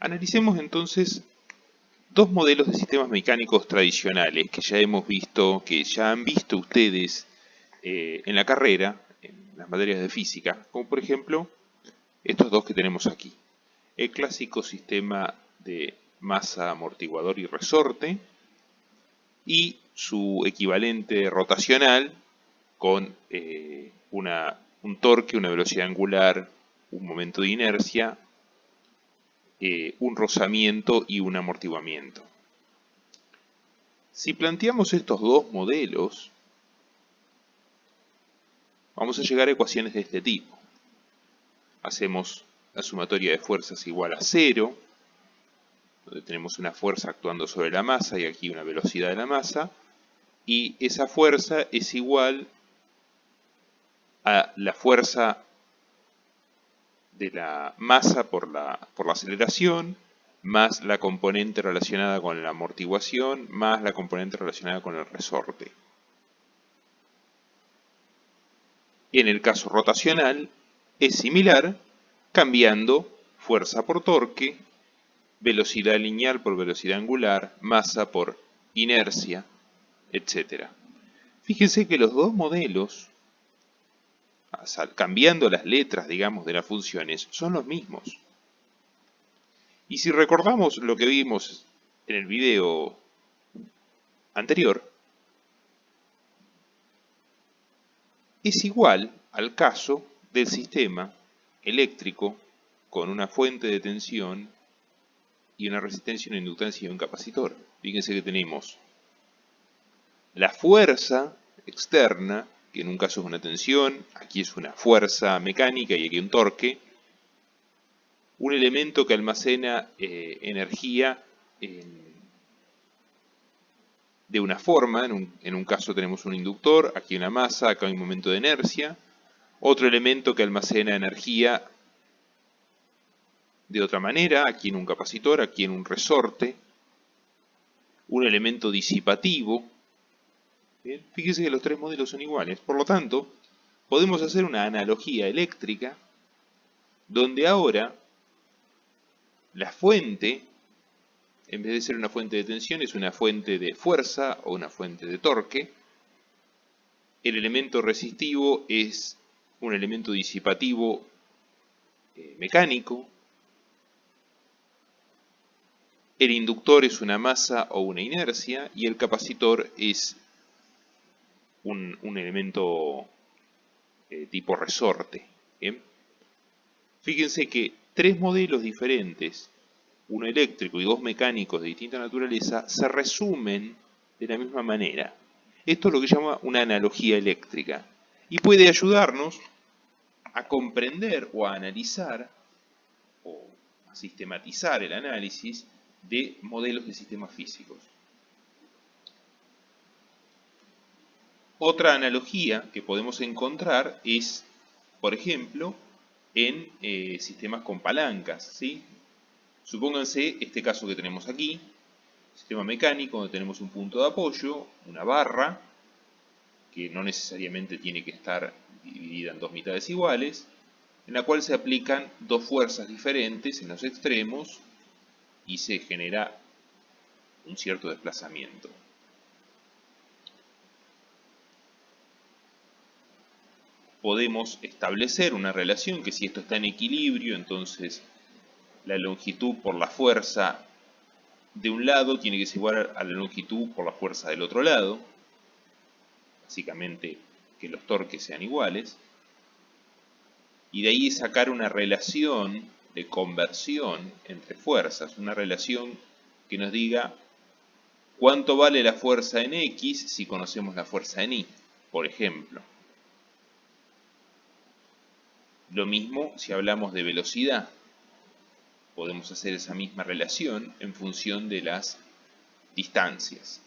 Analicemos entonces dos modelos de sistemas mecánicos tradicionales que ya hemos visto, que ya han visto ustedes en la carrera, en las materias de física, como por ejemplo estos dos que tenemos aquí. El clásico sistema de masa, amortiguador y resorte y su equivalente rotacional con un torque, una velocidad angular, un momento de inercia, un rozamiento y un amortiguamiento. Si planteamos estos dos modelos, vamos a llegar a ecuaciones de este tipo. Hacemos la sumatoria de fuerzas igual a 0, donde tenemos una fuerza actuando sobre la masa y aquí una velocidad de la masa, y esa fuerza es igual a la fuerza de la masa por la aceleración, más la componente relacionada con la amortiguación, más la componente relacionada con el resorte. En el caso rotacional es similar, cambiando fuerza por torque, velocidad lineal por velocidad angular, masa por inercia, etc. Fíjense que los dos modelos, cambiando las letras, digamos, de las funciones, son los mismos. Y si recordamos lo que vimos en el video anterior, es igual al caso del sistema eléctrico con una fuente de tensión y una resistencia, una inductancia y un capacitor. Fíjense que tenemos la fuerza externa, que en un caso es una tensión, aquí es una fuerza mecánica y aquí un torque, un elemento que almacena energía de una forma, en un caso tenemos un inductor, aquí una masa, acá hay un momento de inercia, otro elemento que almacena energía de otra manera, aquí en un capacitor, aquí en un resorte, un elemento disipativo. Bien, fíjese que los tres modelos son iguales, por lo tanto, podemos hacer una analogía eléctrica donde ahora la fuente, en vez de ser una fuente de tensión, es una fuente de fuerza o una fuente de torque. El elemento resistivo es un elemento disipativo mecánico. El inductor es una masa o una inercia y el capacitor es un elemento tipo resorte. ¿Bien? Fíjense que tres modelos diferentes, uno eléctrico y dos mecánicos de distinta naturaleza, se resumen de la misma manera. Esto es lo que se llama una analogía eléctrica y puede ayudarnos a comprender o a analizar o a sistematizar el análisis de modelos de sistemas físicos. Otra analogía que podemos encontrar es, por ejemplo, en sistemas con palancas, ¿sí? Supónganse este caso que tenemos aquí, sistema mecánico donde tenemos un punto de apoyo, una barra, que no necesariamente tiene que estar dividida en dos mitades iguales, en la cual se aplican dos fuerzas diferentes en los extremos y se genera un cierto desplazamiento. Podemos establecer una relación que si esto está en equilibrio, entonces la longitud por la fuerza de un lado tiene que ser igual a la longitud por la fuerza del otro lado. Básicamente que los torques sean iguales. Y de ahí sacar una relación de conversión entre fuerzas, una relación que nos diga cuánto vale la fuerza en X si conocemos la fuerza en Y, por ejemplo. Lo mismo si hablamos de velocidad. Podemos hacer esa misma relación en función de las distancias.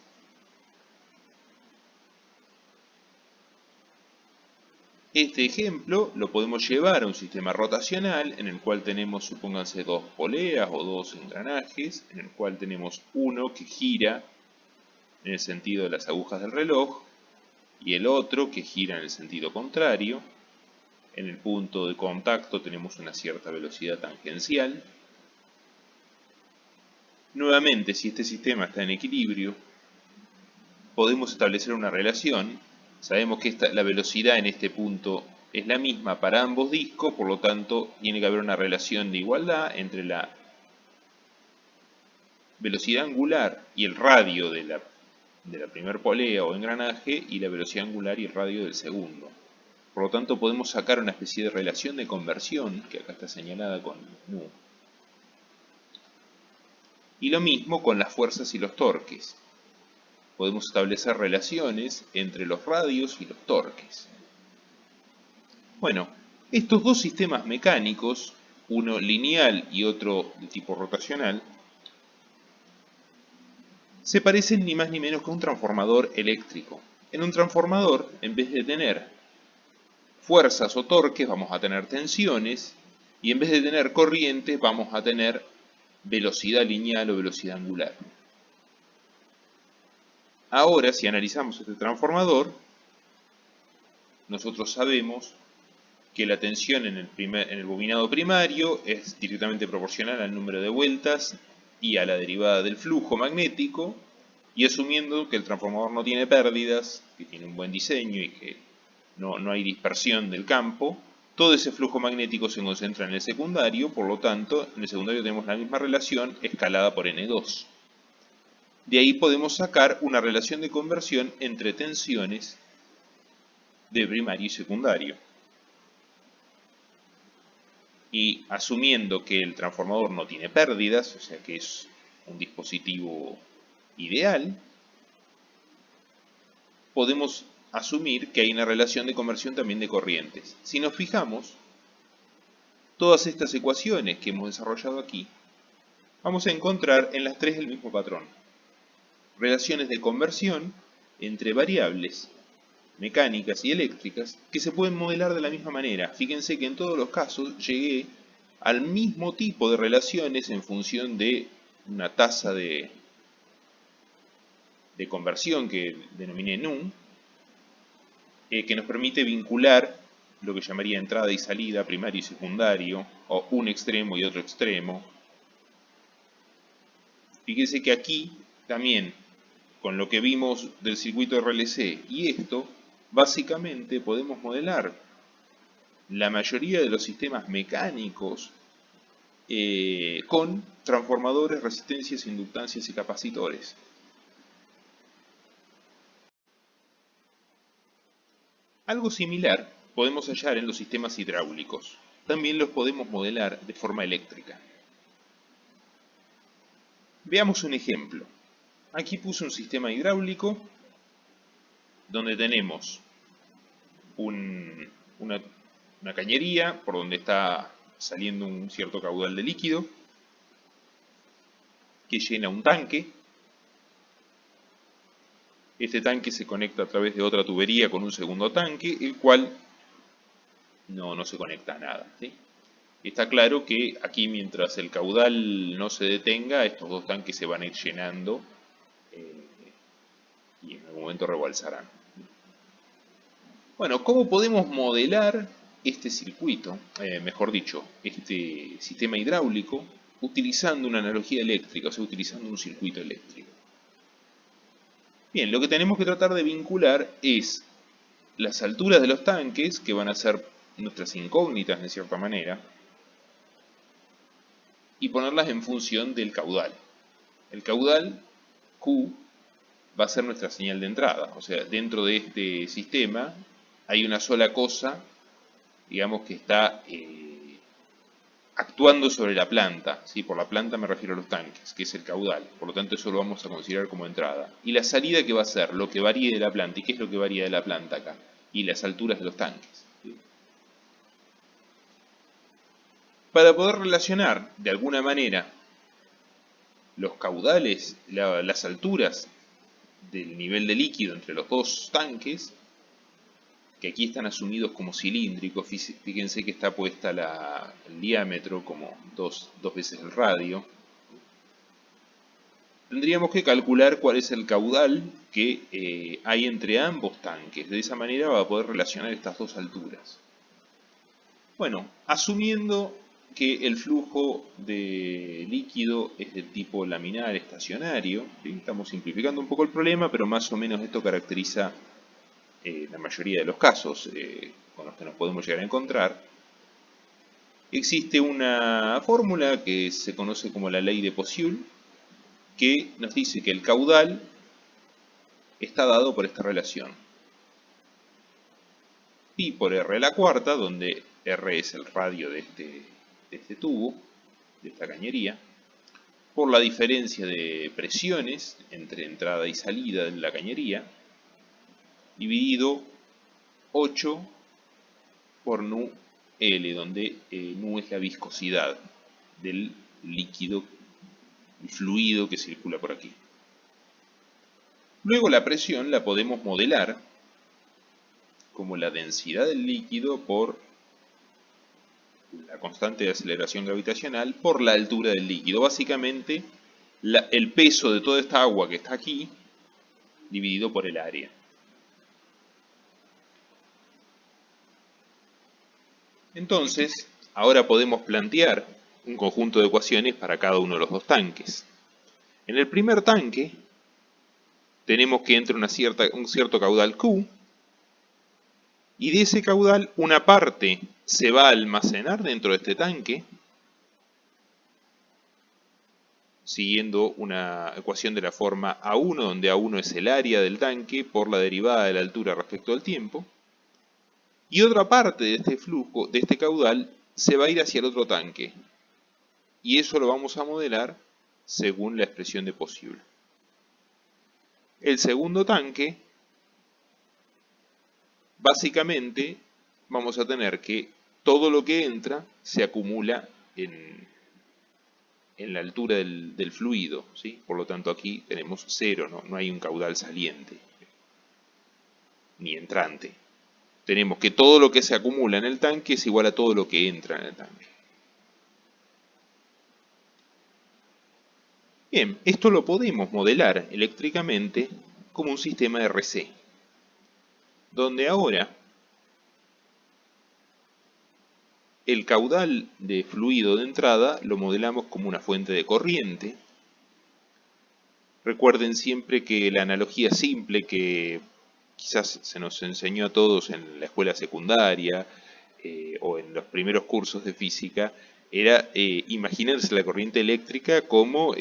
Este ejemplo lo podemos llevar a un sistema rotacional en el cual tenemos, supónganse, dos poleas o dos engranajes, en el cual tenemos uno que gira en el sentido de las agujas del reloj y el otro que gira en el sentido contrario. En el punto de contacto tenemos una cierta velocidad tangencial. Nuevamente, si este sistema está en equilibrio, podemos establecer una relación. Sabemos que la velocidad en este punto es la misma para ambos discos, por lo tanto tiene que haber una relación de igualdad entre la velocidad angular y el radio de la primer polea o engranaje y la velocidad angular y el radio del segundo. Por lo tanto podemos sacar una especie de relación de conversión, que acá está señalada con nu. Y lo mismo con las fuerzas y los torques. Podemos establecer relaciones entre los radios y los torques. Bueno, estos dos sistemas mecánicos, uno lineal y otro de tipo rotacional, se parecen ni más ni menos que a un transformador eléctrico. En un transformador, en vez de tener fuerzas o torques, vamos a tener tensiones, y en vez de tener corriente, vamos a tener velocidad lineal o velocidad angular. Ahora, si analizamos este transformador, nosotros sabemos que la tensión en el bobinado primario es directamente proporcional al número de vueltas y a la derivada del flujo magnético, y asumiendo que el transformador no tiene pérdidas, que tiene un buen diseño y que no hay dispersión del campo, todo ese flujo magnético se concentra en el secundario, por lo tanto, en el secundario tenemos la misma relación escalada por N2. De ahí podemos sacar una relación de conversión entre tensiones de primario y secundario. Y asumiendo que el transformador no tiene pérdidas, o sea que es un dispositivo ideal, podemos asumir que hay una relación de conversión también de corrientes. Si nos fijamos, todas estas ecuaciones que hemos desarrollado aquí, vamos a encontrar en las tres el mismo patrón. Relaciones de conversión entre variables mecánicas y eléctricas que se pueden modelar de la misma manera. Fíjense que en todos los casos llegué al mismo tipo de relaciones en función de una tasa de conversión que denominé nu, que nos permite vincular lo que llamaría entrada y salida, primario y secundario, o un extremo y otro extremo. Fíjense que aquí también, con lo que vimos del circuito RLC y esto, básicamente podemos modelar la mayoría de los sistemas mecánicos con transformadores, resistencias, inductancias y capacitores. Algo similar podemos hallar en los sistemas hidráulicos. También los podemos modelar de forma eléctrica. Veamos un ejemplo. Aquí puse un sistema hidráulico donde tenemos una cañería por donde está saliendo un cierto caudal de líquido que llena un tanque. Este tanque se conecta a través de otra tubería con un segundo tanque, el cual no se conecta a nada, ¿sí? Está claro que aquí, mientras el caudal no se detenga, estos dos tanques se van a ir llenando y en algún momento rebalsarán. Bueno, ¿cómo podemos modelar este circuito, mejor dicho, este sistema hidráulico, utilizando una analogía eléctrica, o sea, utilizando un circuito eléctrico? Bien, lo que tenemos que tratar de vincular es las alturas de los tanques, que van a ser nuestras incógnitas de cierta manera, y ponerlas en función del caudal. El caudal, Q, va a ser nuestra señal de entrada. O sea, dentro de este sistema hay una sola cosa, digamos, que está actuando sobre la planta. ¿Sí? Por la planta me refiero a los tanques, que es el caudal. Por lo tanto, eso lo vamos a considerar como entrada. Y la salida, que va a ser lo que varíe de la planta. ¿Y qué es lo que varía de la planta acá? Y las alturas de los tanques. ¿Sí? Para poder relacionar de alguna manera los caudales, las alturas del nivel de líquido entre los dos tanques, que aquí están asumidos como cilíndricos, fíjense que está puesta el diámetro como dos veces el radio, tendríamos que calcular cuál es el caudal que hay entre ambos tanques. De esa manera va a poder relacionar estas dos alturas. Bueno, asumiendo que el flujo de líquido es de tipo laminar estacionario. ¿Sí? Estamos simplificando un poco el problema, pero más o menos esto caracteriza la mayoría de los casos con los que nos podemos llegar a encontrar. Existe una fórmula que se conoce como la ley de Poiseuille, que nos dice que el caudal está dado por esta relación. Pi por r a la cuarta, donde r es el radio de este tubo, de esta cañería, por la diferencia de presiones entre entrada y salida de la cañería, dividido 8 por nu L, donde nu es la viscosidad del líquido, el fluido que circula por aquí. Luego la presión la podemos modelar como la densidad del líquido por la constante de aceleración gravitacional por la altura del líquido. Básicamente, el peso de toda esta agua que está aquí dividido por el área. Entonces, ahora podemos plantear un conjunto de ecuaciones para cada uno de los dos tanques. En el primer tanque, tenemos que entre un cierto caudal Q, y de ese caudal una parte se va a almacenar dentro de este tanque, siguiendo una ecuación de la forma A1, donde A1 es el área del tanque por la derivada de la altura respecto al tiempo, y otra parte de este flujo, de este caudal, se va a ir hacia el otro tanque, y eso lo vamos a modelar según la expresión de Poiseuille. El segundo tanque, básicamente, vamos a tener que todo lo que entra se acumula en la altura del fluido, ¿sí? Por lo tanto aquí tenemos cero, no hay un caudal saliente ni entrante. Tenemos que todo lo que se acumula en el tanque es igual a todo lo que entra en el tanque. Bien, esto lo podemos modelar eléctricamente como un sistema RC, donde ahora el caudal de fluido de entrada lo modelamos como una fuente de corriente. Recuerden siempre que la analogía simple que quizás se nos enseñó a todos en la escuela secundaria o en los primeros cursos de física era imaginarse la corriente eléctrica como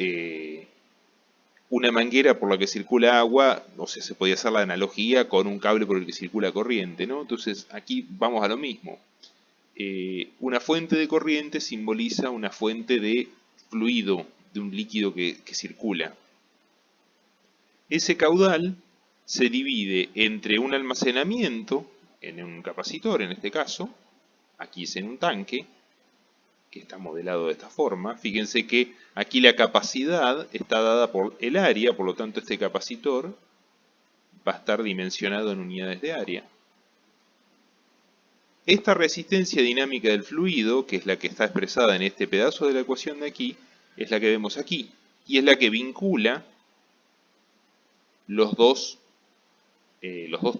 una manguera por la que circula agua, o sea, se podía hacer la analogía con un cable por el que circula corriente, ¿no? Entonces aquí vamos a lo mismo. Una fuente de corriente simboliza una fuente de fluido, de un líquido que circula. Ese caudal se divide entre un almacenamiento, en un capacitor en este caso, aquí es en un tanque, que está modelado de esta forma. Fíjense que aquí la capacidad está dada por el área, por lo tanto este capacitor va a estar dimensionado en unidades de área. Esta resistencia dinámica del fluido, que es la que está expresada en este pedazo de la ecuación de aquí, es la que vemos aquí, y es la que vincula los dos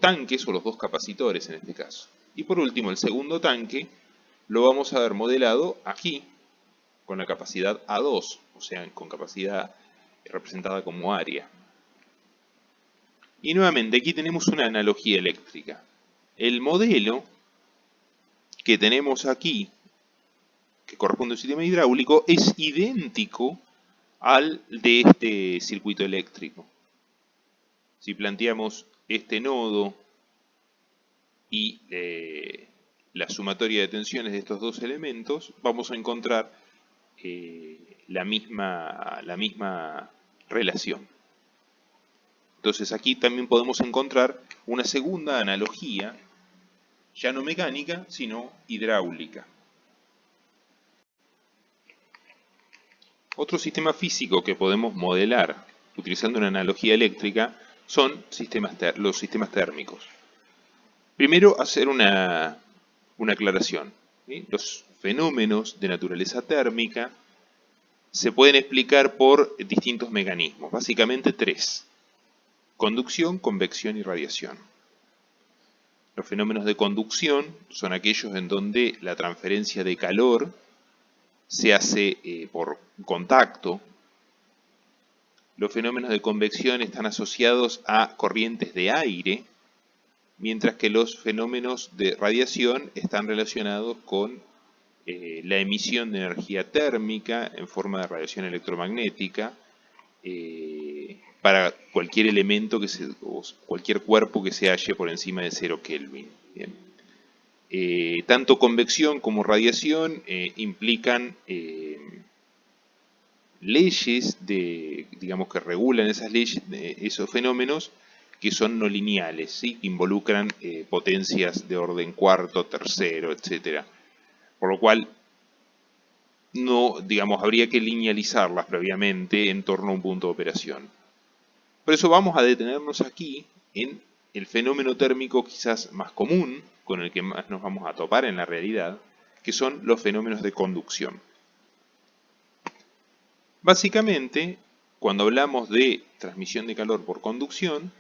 tanques o los dos capacitores en este caso. Y por último, el segundo tanque lo vamos a ver modelado aquí, con la capacidad A2, o sea, con capacidad representada como área. Y nuevamente, aquí tenemos una analogía eléctrica. El modelo que tenemos aquí, que corresponde a un sistema hidráulico, es idéntico al de este circuito eléctrico. Si planteamos este nodo y la sumatoria de tensiones de estos dos elementos, vamos a encontrar la misma relación. Entonces aquí también podemos encontrar una segunda analogía, ya no mecánica, sino hidráulica. Otro sistema físico que podemos modelar utilizando una analogía eléctrica son los sistemas térmicos. Primero, hacer una aclaración. ¿Sí? Los fenómenos de naturaleza térmica se pueden explicar por distintos mecanismos, básicamente tres: conducción, convección y radiación. Los fenómenos de conducción son aquellos en donde la transferencia de calor se hace por contacto. Los fenómenos de convección están asociados a corrientes de aire, mientras que los fenómenos de radiación están relacionados con la emisión de energía térmica en forma de radiación electromagnética para cualquier elemento o cualquier cuerpo que se halle por encima de 0 Kelvin. Bien. Tanto convección como radiación implican leyes digamos, que regulan esas leyes, esos fenómenos que son no lineales, ¿sí? Que involucran potencias de orden cuarto, tercero, etc. Por lo cual, no, digamos, habría que linealizarlas previamente en torno a un punto de operación. Por eso vamos a detenernos aquí en el fenómeno térmico quizás más común, con el que más nos vamos a topar en la realidad, que son los fenómenos de conducción. Básicamente, cuando hablamos de transmisión de calor por conducción,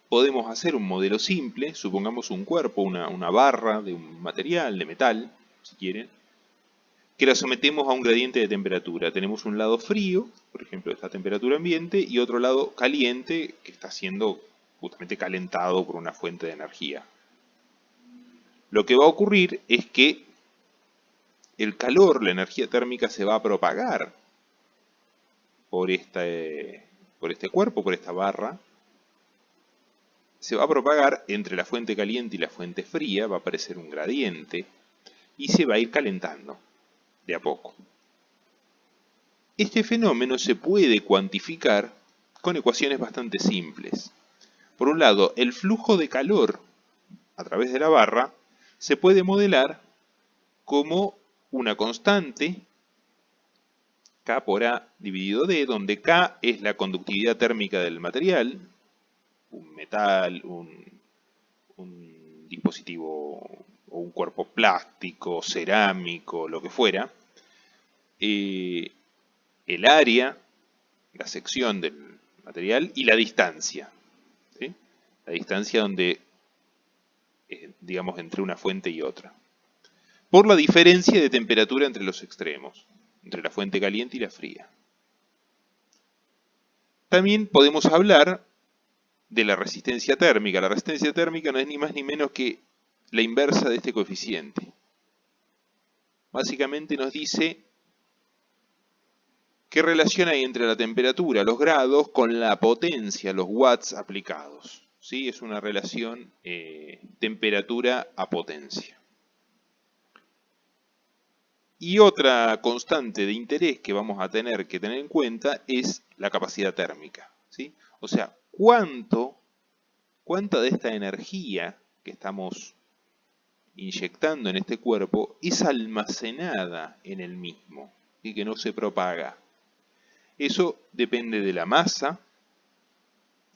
podemos hacer un modelo simple, supongamos un cuerpo, una barra de un material, de metal, si quieren, que la sometemos a un gradiente de temperatura. Tenemos un lado frío, por ejemplo, esta temperatura ambiente, y otro lado caliente, que está siendo justamente calentado por una fuente de energía. Lo que va a ocurrir es que el calor, la energía térmica, se va a propagar por este cuerpo, por esta barra. Se va a propagar entre la fuente caliente y la fuente fría, va a aparecer un gradiente, y se va a ir calentando de a poco. Este fenómeno se puede cuantificar con ecuaciones bastante simples. Por un lado, el flujo de calor a través de la barra se puede modelar como una constante K por A dividido D, donde K es la conductividad térmica del material, un metal, un dispositivo o un cuerpo plástico, cerámico, lo que fuera. El área, la sección del material y la distancia. ¿Sí? La distancia donde, digamos, entre una fuente y otra. Por la diferencia de temperatura entre los extremos, entre la fuente caliente y la fría. También podemos hablar de la resistencia térmica. La resistencia térmica no es ni más ni menos que la inversa de este coeficiente. Básicamente nos dice qué relación hay entre la temperatura, los grados, con la potencia, los watts aplicados. ¿Sí? Es una relación temperatura a potencia. Y otra constante de interés que vamos a tener que tener en cuenta es la capacidad térmica. ¿Sí? O sea, cuánta de esta energía que estamos inyectando en este cuerpo es almacenada en el mismo y que no se propaga. Eso depende de la masa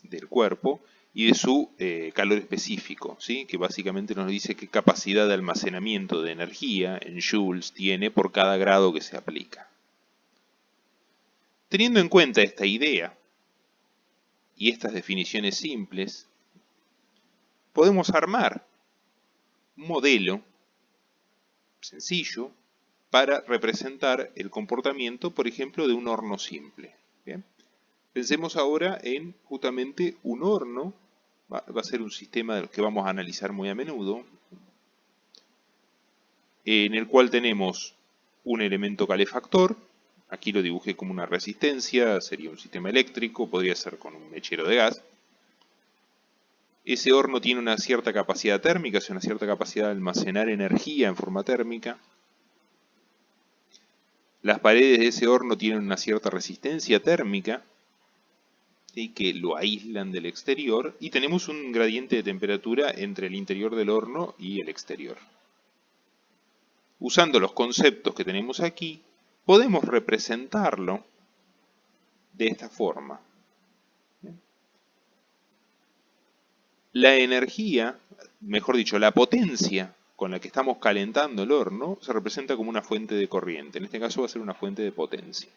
del cuerpo y de su calor específico, ¿sí? Que básicamente nos dice qué capacidad de almacenamiento de energía en joules tiene por cada grado que se aplica. Teniendo en cuenta esta idea y estas definiciones simples, podemos armar un modelo sencillo para representar el comportamiento, por ejemplo, de un horno simple. ¿Bien? Pensemos ahora en justamente un horno, va a ser un sistema que vamos a analizar muy a menudo, en el cual tenemos un elemento calefactor, aquí lo dibujé como una resistencia, sería un sistema eléctrico, podría ser con un mechero de gas. Ese horno tiene una cierta capacidad térmica, es una cierta capacidad de almacenar energía en forma térmica. Las paredes de ese horno tienen una cierta resistencia térmica, ¿sí? Que lo aíslan del exterior, y tenemos un gradiente de temperatura entre el interior del horno y el exterior. Usando los conceptos que tenemos aquí, podemos representarlo de esta forma. La energía, mejor dicho, la potencia con la que estamos calentando el horno se representa como una fuente de corriente. En este caso va a ser una fuente de potencia.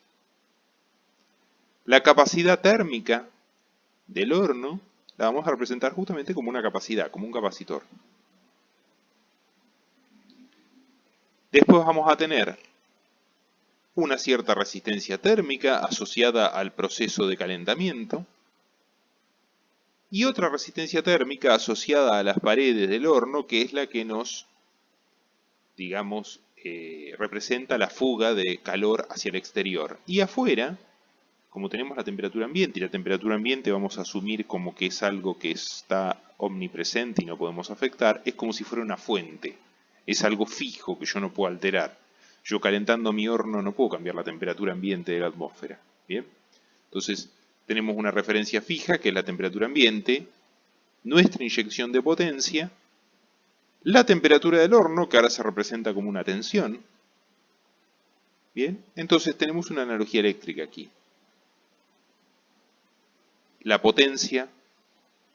La capacidad térmica del horno la vamos a representar justamente como una capacidad, como un capacitor. Después vamos a tener una cierta resistencia térmica asociada al proceso de calentamiento, y otra resistencia térmica asociada a las paredes del horno, que es la que nos, digamos, representa la fuga de calor hacia el exterior. Y afuera, como tenemos la temperatura ambiente, y la temperatura ambiente vamos a asumir como que es algo que está omnipresente y no podemos afectar, es como si fuera una fuente. Es algo fijo que yo no puedo alterar. Yo calentando mi horno no puedo cambiar la temperatura ambiente de la atmósfera. ¿Bien? Entonces, tenemos una referencia fija que es la temperatura ambiente, nuestra inyección de potencia, la temperatura del horno, que ahora se representa como una tensión. Bien, entonces tenemos una analogía eléctrica aquí. La potencia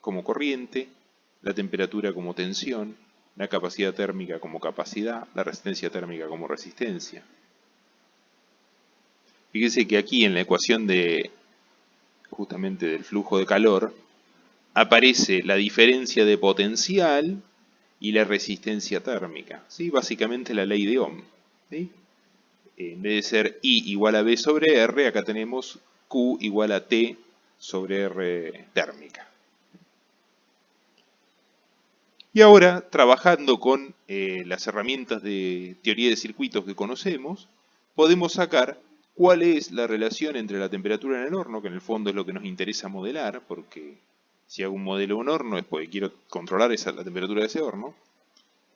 como corriente, la temperatura como tensión, la capacidad térmica como capacidad, la resistencia térmica como resistencia. Fíjense que aquí en la ecuación de justamente del flujo de calor aparece la diferencia de potencial y la resistencia térmica, ¿sí? Básicamente la ley de Ohm, ¿sí? En vez de ser I igual a B sobre R, acá tenemos Q igual a T sobre R térmica. Y ahora, trabajando con las herramientas de teoría de circuitos que conocemos, podemos sacar cuál es la relación entre la temperatura en el horno, que en el fondo es lo que nos interesa modelar, porque si hago un modelo de un horno es porque quiero controlar la temperatura de ese horno,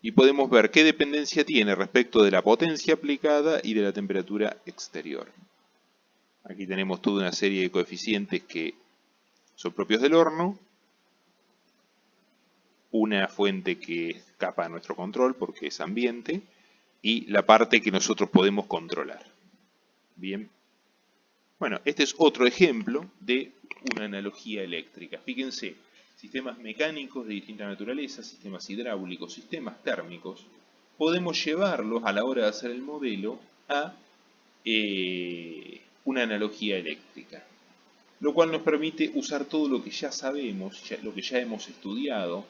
y podemos ver qué dependencia tiene respecto de la potencia aplicada y de la temperatura exterior. Aquí tenemos toda una serie de coeficientes que son propios del horno, una fuente que escapa a nuestro control porque es ambiente, y la parte que nosotros podemos controlar. Bien. Bueno, este es otro ejemplo de una analogía eléctrica. Fíjense, sistemas mecánicos de distinta naturaleza, sistemas hidráulicos, sistemas térmicos, podemos llevarlos a la hora de hacer el modelo a una analogía eléctrica, lo cual nos permite usar todo lo que ya sabemos, lo que ya hemos estudiado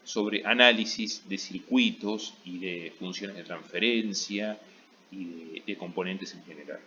sobre análisis de circuitos y de funciones de transferencia y de componentes en general.